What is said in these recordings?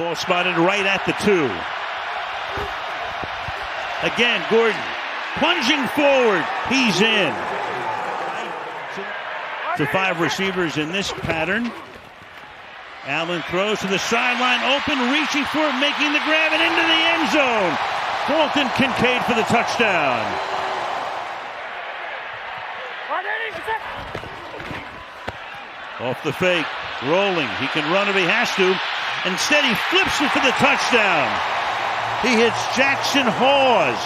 Ball spotted right at the 2. Again, Gordon plunging forward. He's in. To 5 receivers in this pattern. Allen throws to the sideline, open, reaching for it, making the grab, and into the end zone. Fulton Kincaid for the touchdown. Off the fake, rolling. He can run if he has to. Instead, he flips it for the touchdown. He hits Jackson Hawes.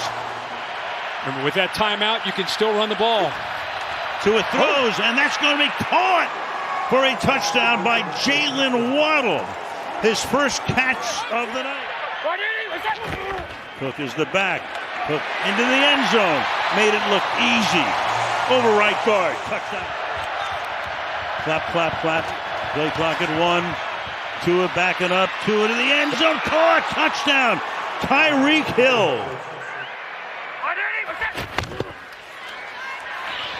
Remember, with that timeout, you can still run the ball. To it throws, and that's going to be caught for a touchdown by Jalen Waddle. His first catch of the night. Cook is the back. Cook into the end zone. Made it look easy. Over right guard. Touchdown. Clap, clap, clap. Play clock at 1. Tua backing up. Tua to the end zone. Caught. Touchdown. Tyreek Hill.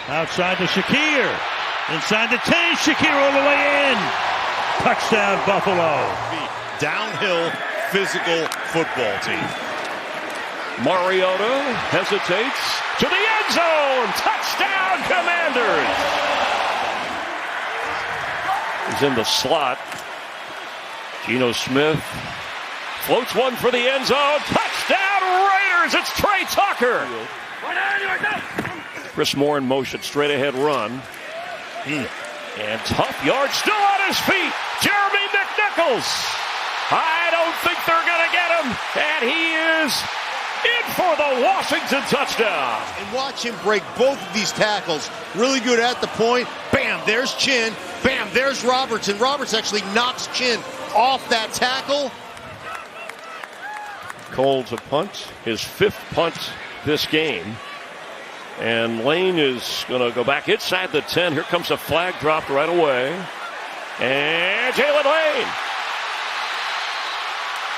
Outside to Shakir. Inside the 10. Shakir all the way in. Touchdown, Buffalo. Downhill, physical football team. Mariota hesitates to the end zone. Touchdown, Commanders. He's in the slot. Geno Smith floats one for the end zone. Touchdown, Raiders. It's Trey Tucker. Chris Moore in motion, straight ahead run. And tough yard, still on his feet. Jeremy McNichols. I don't think they're going to get him. And he is in for the Washington touchdown. And watch him break both of these tackles. Really good at the point. Bam, there's Chin. Bam, there's Roberts. And Roberts actually knocks Chin off that tackle. Calls a punt, his 5th punt this game. And Lane is going to go back inside the 10. Here comes a flag dropped right away. And Jalen Lane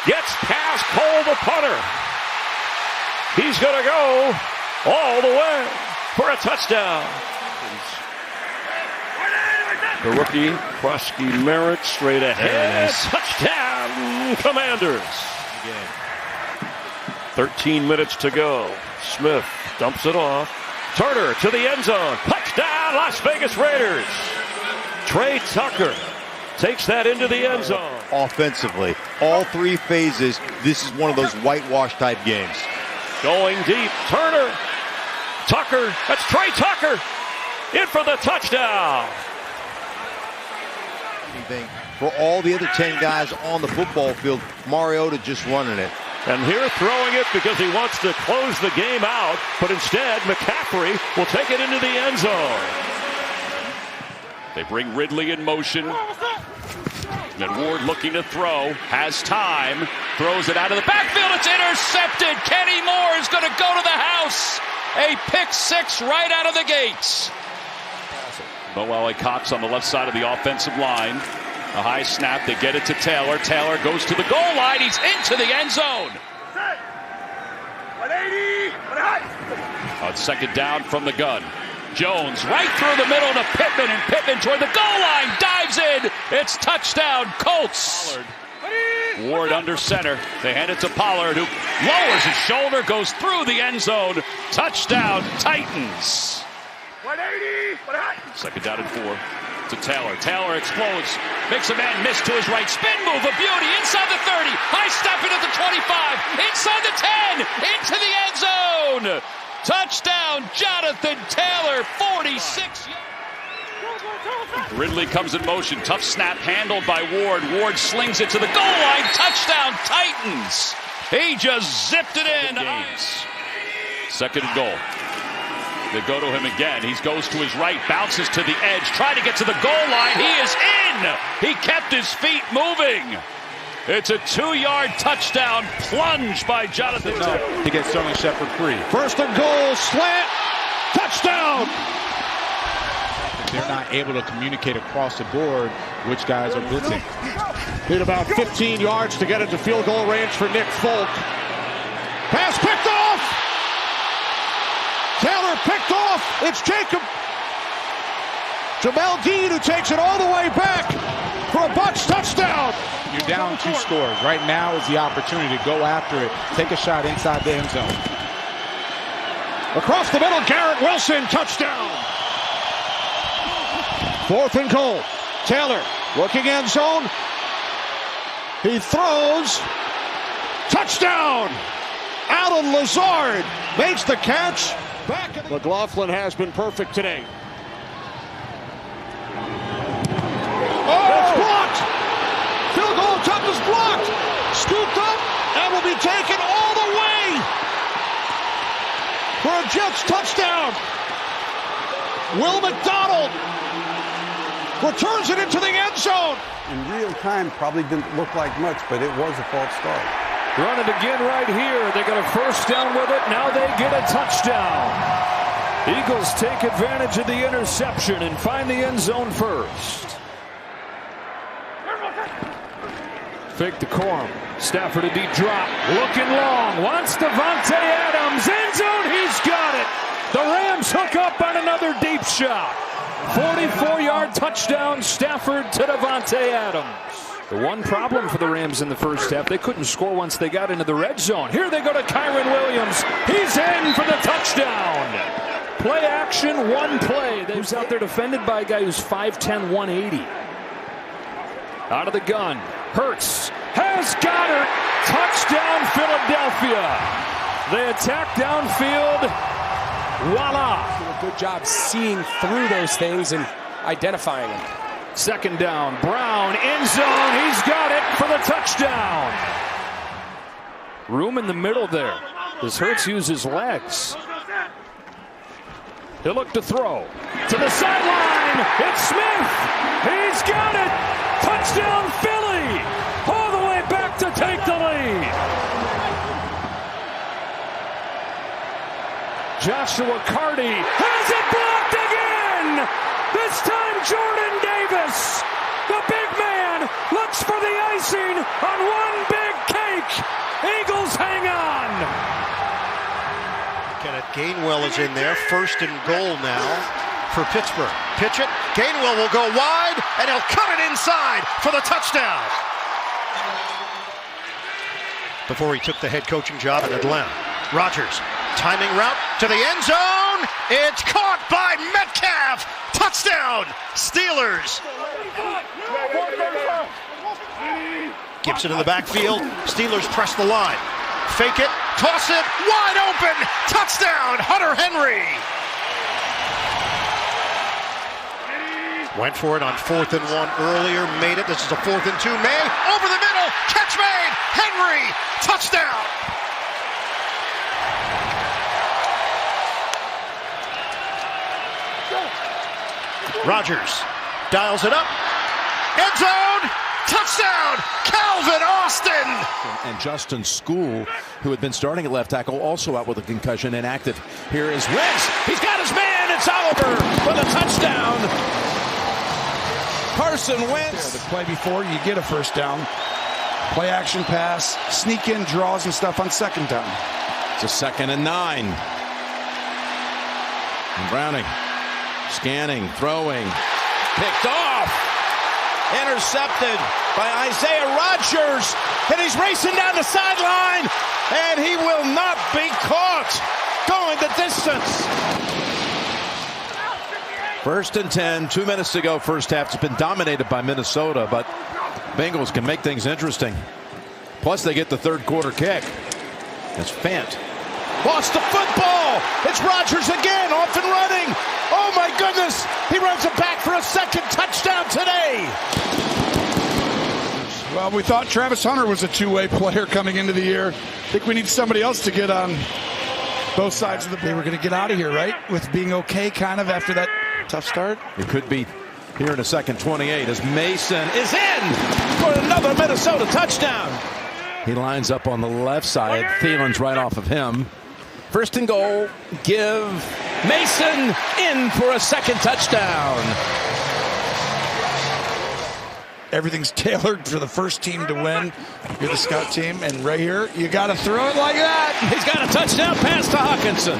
gets past Cole, the punter. He's going to go all the way for a touchdown. The rookie, Krosky Merritt, straight ahead. Touchdown, Commanders. 13 minutes to go. Smith dumps it off. Turner to the end zone. Touchdown, Las Vegas Raiders. Trey Tucker takes that into the end zone. Offensively, all 3 phases, this is one of those whitewash type games. Going deep, Turner, Tucker, that's Trey Tucker, in for the touchdown. For all the other 10 guys on the football field, Mariota just running it. And here throwing it because he wants to close the game out, but instead McCaffrey will take it into the end zone. They bring Ridley in motion. And Ward looking to throw, has time, throws it out of the backfield, it's intercepted. Kenny Moore is going to go to the house. A pick 6 right out of the gates. Moelle Cox on the left side of the offensive line. A high snap, they get it to Taylor. Taylor goes to the goal line, he's into the end zone. On second down from the gun. Jones right through the middle to Pittman, and Pittman toward the goal line, dives in. It's touchdown, Colts. Ward under center. They hand it to Pollard, who lowers his shoulder, goes through the end zone. Touchdown, Titans. 180. Second down and 4 to Taylor. Taylor explodes, makes a man miss to his right. Spin move, a beauty, inside the 30. High step into the 25, inside the 10, into the end zone. Touchdown, Jonathan Taylor, 46. Ridley comes in motion. Tough snap handled by Ward. Ward slings it to the goal line. Touchdown, Titans. He just zipped it in. Second and goal. They go to him again. He goes to his right, bounces to the edge, trying to get to the goal line. He is in. He kept his feet moving. It's a 2-yard touchdown plunge by Jonathan Taylor. To get Sterling Shepard free. First and goal, slant, touchdown. They're not able to communicate across the board which guys are blitzing. Need about 15 yards to get into field goal range for Nick Folk. Pass picked off. Taylor picked off. It's Jacob Jamel Dean who takes it all the way back for a Bucs touchdown. You're down 2 scores. Right now is the opportunity to go after it. Take a shot inside the end zone. Across the middle, Garrett Wilson, touchdown. 4th and goal. Taylor looking end zone. He throws. Touchdown. Alan Lazard makes the catch. McLaughlin has been perfect today. It's blocked. Field goal attempt is blocked. Scooped up and will be taken all the way for a Jets touchdown. Will McDonald returns it into the end zone. In real time, probably didn't look like much, but it was a false start. Run it again right here. They got a first down with it. Now they get a touchdown. Eagles take advantage of the interception and find the end zone first. Fake the Corum. Stafford a deep drop. Looking long. Wants Davante Adams. End zone. He's got it. The Rams hook up on another deep shot. 44-yard touchdown. Stafford to Davante Adams. The one problem for the Rams in the first half, they couldn't score once they got into the red zone. Here they go to Kyron Williams. He's in for the touchdown. Play action, one play. Who's out there defended by a guy who's 5'10", 180. Out of the gun. Hurts has Goddard. Touchdown, Philadelphia. They attack downfield. Voila. Do a good job seeing through those things and identifying them. Second down, Brown, end zone, he's got it for the touchdown. Room in the middle there. Does Hurts use his legs? He'll look to throw. To the sideline, it's Smith. He's got it. Touchdown, Philly. All the way back to take the lead. Joshua Carty has it blocked again. This time Jordan Davis, the big man, looks for the icing on one big cake. Eagles hang on. Kenneth Gainwell is in there. 1st and goal now for Pittsburgh. Pitch it. Gainwell will go wide, and he'll cut it inside for the touchdown. Before he took the head coaching job in Atlanta. Rodgers, timing route to the end zone. It's caught by Metcalf. Touchdown, Steelers. Gibson in the backfield. Steelers press the line. Fake it, toss it, wide open. Touchdown, Hunter Henry. Went for it on 4th and 1 earlier, made it. This is a 4th and 2. May, over the middle, catch made. Henry, touchdown. Rodgers dials it up. End zone. Touchdown. Calvin Austin. And Justin School, who had been starting at left tackle, also out with a concussion, inactive. Here is Wentz. He's got his man. It's Oliver for the touchdown. Carson Wentz. The play before you get a first down. Play action pass. Sneak in draws and stuff on second down. It's a 2nd and 9. And Browning. Scanning, throwing, picked off, intercepted by Isaiah Rodgers, and he's racing down the sideline, and he will not be caught going the distance. 1st and 10, 2 minutes to go, first half. It's been dominated by Minnesota, but Bengals can make things interesting. Plus, they get the 3rd quarter kick. It's Fant. Lost the football. It's Rodgers again, off and running. Oh, my goodness. He runs it back for a 2nd touchdown today. Well, we thought Travis Hunter was a two-way player coming into the year. I think we need somebody else to get on both sides of the ball. They were going to get out of here, right? With being okay kind of after that tough start. It could be here in a second. 28 as Mason is in for another Minnesota touchdown. He lines up on the left side. Thielen's right off of him. 1st and goal. Give Mason in for a 2nd touchdown. Everything's tailored for the first team to win. You're the scout team, and right here, you got to throw it like that. He's got a touchdown pass to Hawkinson.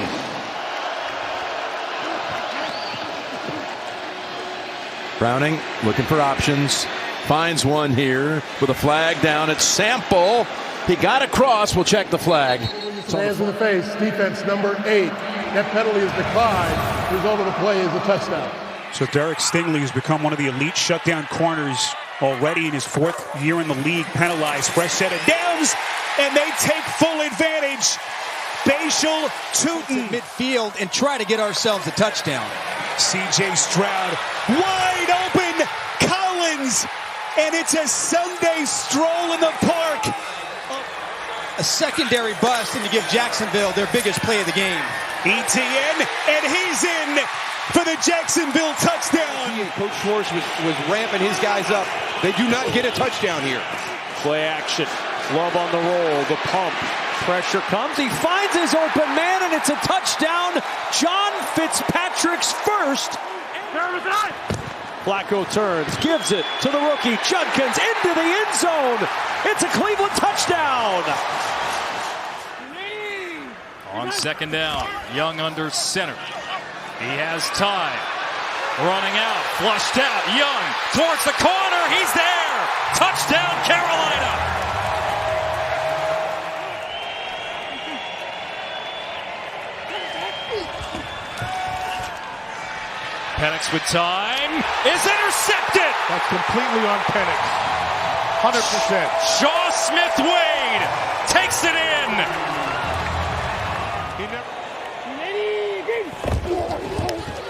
Browning looking for options. finds one here with a flag down. It's Sample. He got across. We'll check the flag. Hands in the face. Defense number 8. That penalty is declined. The result of the play is a touchdown. So Derek Stingley has become one of the elite shutdown corners already in his 4th year in the league. Penalized. Fresh set of downs, and they take full advantage. Bashal Tootin midfield and try to get ourselves a touchdown. C.J. Stroud wide open. Collins, and it's a Sunday stroll in the park. A secondary bust, and to give Jacksonville their biggest play of the game. ETN, and he's in for the Jacksonville touchdown. Coach Schwartz was ramping his guys up. They do not get a touchdown here. Play action. Love on the roll. The pump. Pressure comes. He finds his open man, and it's a touchdown. John Fitzpatrick's first. Flacco turns, gives it to the rookie Judkins into the end zone. It's a Cleveland touchdown. On 2nd down, Young under center. He has time. Running out, flushed out. Young towards the corner. He's there. Touchdown, Carolina. Penix with time is intercepted. That's completely on Penix. 100%. Shaw Smith-Wade takes it in.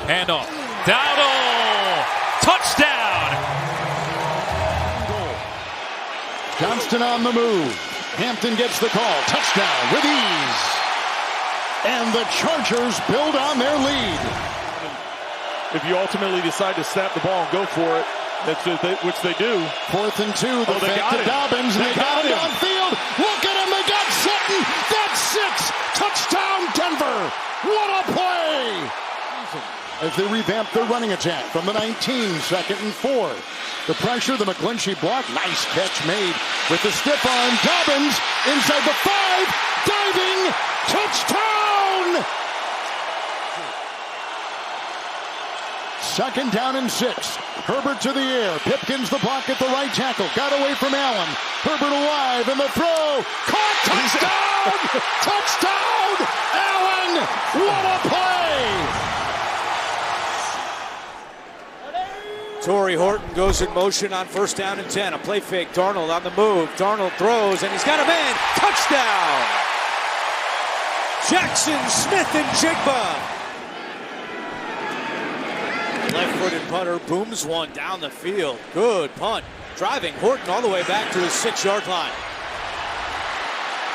Handoff. Dowdle. Touchdown. Johnston on the move. Hampton gets the call. Touchdown with ease. And the Chargers build on their lead. If you ultimately decide to snap the ball and go for it, which they do. 4th and 2. The fake to Dobbins. They got him downfield. Look at him. They got Sutton. That's 6. Touchdown, Denver. What a play. As they revamp their running attack from the 19, 2nd and 4. The pressure, the McGlinchey block. Nice catch made with the stiff arm. Dobbins inside the 5. Diving. Touchdown. 2nd down and 6. Herbert to the air. Pipkins the block at the right tackle. Got away from Allen. Herbert alive and the throw. Caught. Touchdown. Touchdown. Allen. What a play. Torrey Horton goes in motion on 1st down and 10. A play fake. Darnold on the move. Darnold throws, and he's got a man. Touchdown. Jackson Smith and Jigba. Left-footed punter booms one down the field. Good punt. Driving Horton all the way back to his 6-yard line.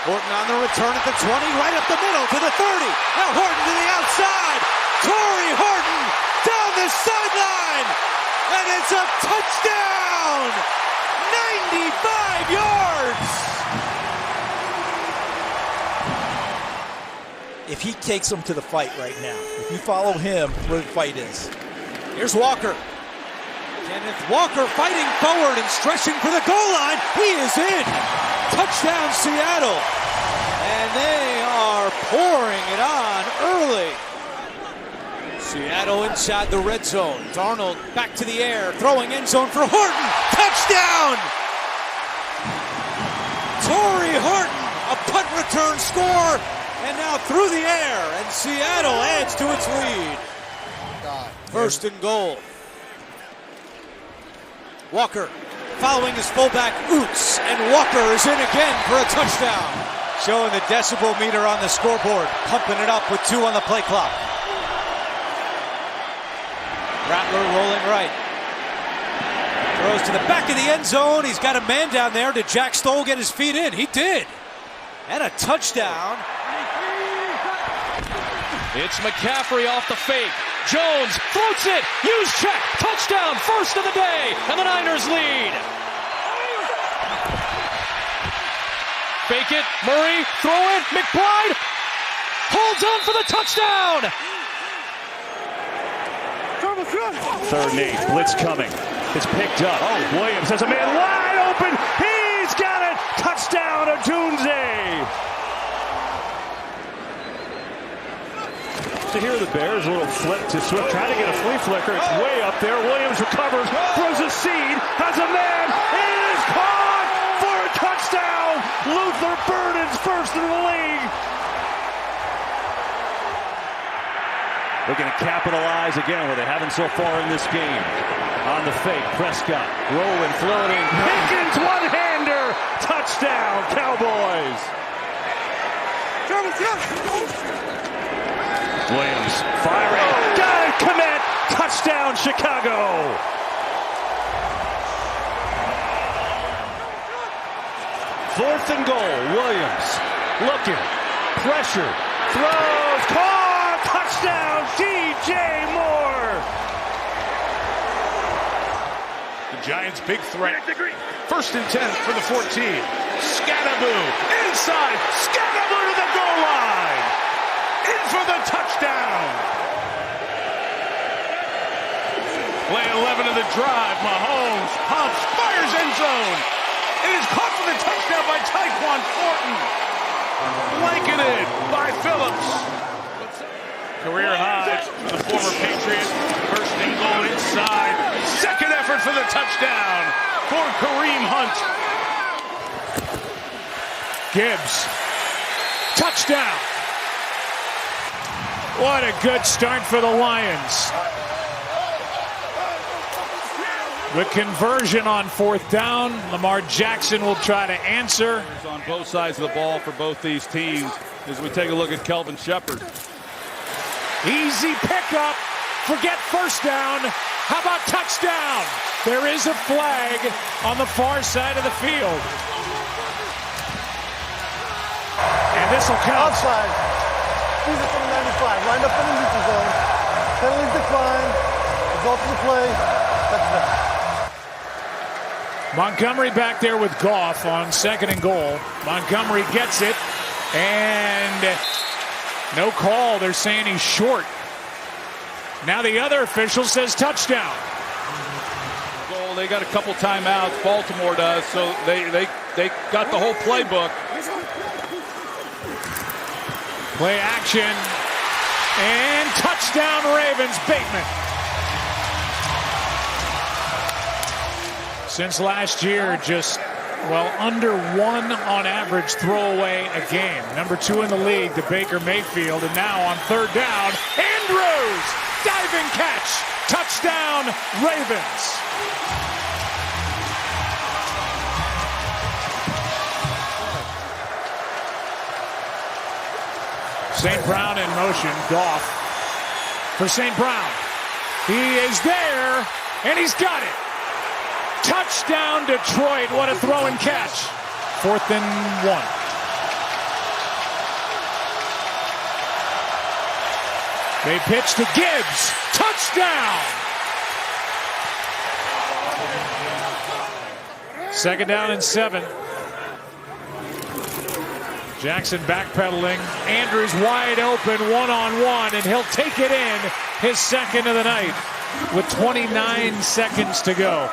Horton on the return at the 20, right up the middle to the 30. Now Horton to the outside. Torrey Horton down the sideline. And it's a touchdown. 95 yards. If he takes them to the fight right now, if you follow him where the fight is. Here's Walker. Kenneth Walker fighting forward and stretching for the goal line. He is in. Touchdown, Seattle. And they are pouring it on early. Seattle inside the red zone. Darnold back to the air, throwing end zone for Horton. Touchdown! Torrey Horton, a punt return score, and now through the air, and Seattle adds to its lead. 1st and goal. Walker following his fullback Oots, and Walker is in again for a touchdown. Showing the decibel meter on the scoreboard, pumping it up with 2 on the play clock. Rattler rolling right. Throws to the back of the end zone. He's got a man down there. Did Jack Stoll get his feet in? He did. And a touchdown. It's McCaffrey off the fake. Jones floats it. Use check. Touchdown. First of the day. And the Niners lead. Fake it. Murray. Throw it. McBride holds on for the touchdown. 3rd and 8. Blitz coming. It's picked up. Oh, Williams has a man wide open. He's got it. Touchdown, Odunze. to here. The Bears, a little flip to Swift, trying to get a flea flicker. It's way up there. Williams recovers, throws a seed, has a man. It is caught for a touchdown. Luther Burden's first in the league. Looking to capitalize again where they haven't so far in this game. On the fake, Prescott rolling, floating. Pickens one-hander. Touchdown, Cowboys. Williams firing. Got it, commit. Touchdown, Chicago. Fourth and goal. Williams looking. Pressure. Throws. Caught. Touchdown, DJ Moore. The Giants' big threat. First and 10 for the 14. Scattaboo inside. Scattaboo to the goal line. In for the touchdown. Play 11 of the drive. Mahomes pumps, fires end zone. It is caught for the touchdown by Tyquan Thornton. Blanketed by Phillips. Career high for the former Patriot. First and goal inside. Second effort for the touchdown for Kareem Hunt. Gibbs. Touchdown. What a good start for the Lions. The conversion on fourth down. Lamar Jackson will try to answer. On both sides of the ball for both these teams as we take a look at Kelvin Shepard. Easy pickup. Forget first down. How about touchdown? There is a flag on the far side of the field. And this will count. Outside. Season from 95. Lined up in the neutral zone. Penalties decline. Result of the play. Touchdown. Montgomery back there with Goff on second and goal. Montgomery gets it. And no call. They're saying he's short. Now the other official says touchdown. Goal. They got a couple timeouts. Baltimore does, so they got the whole playbook. Play action. And touchdown Ravens. Bateman. Since last year, just, under one on average throwaway a game. Number 2 in the league to Baker Mayfield. And now on third down, Andrews. Diving catch. Touchdown, Ravens. St. Brown in motion. Goff for St. Brown. He is there, and he's got it. Touchdown, Detroit. What a throw and catch. 4th and 1. They pitch to Gibbs. Touchdown. 2nd down and 7. Jackson backpedaling. Andrews wide open, one-on-one, and he'll take it in, his second of the night with 29 seconds to go.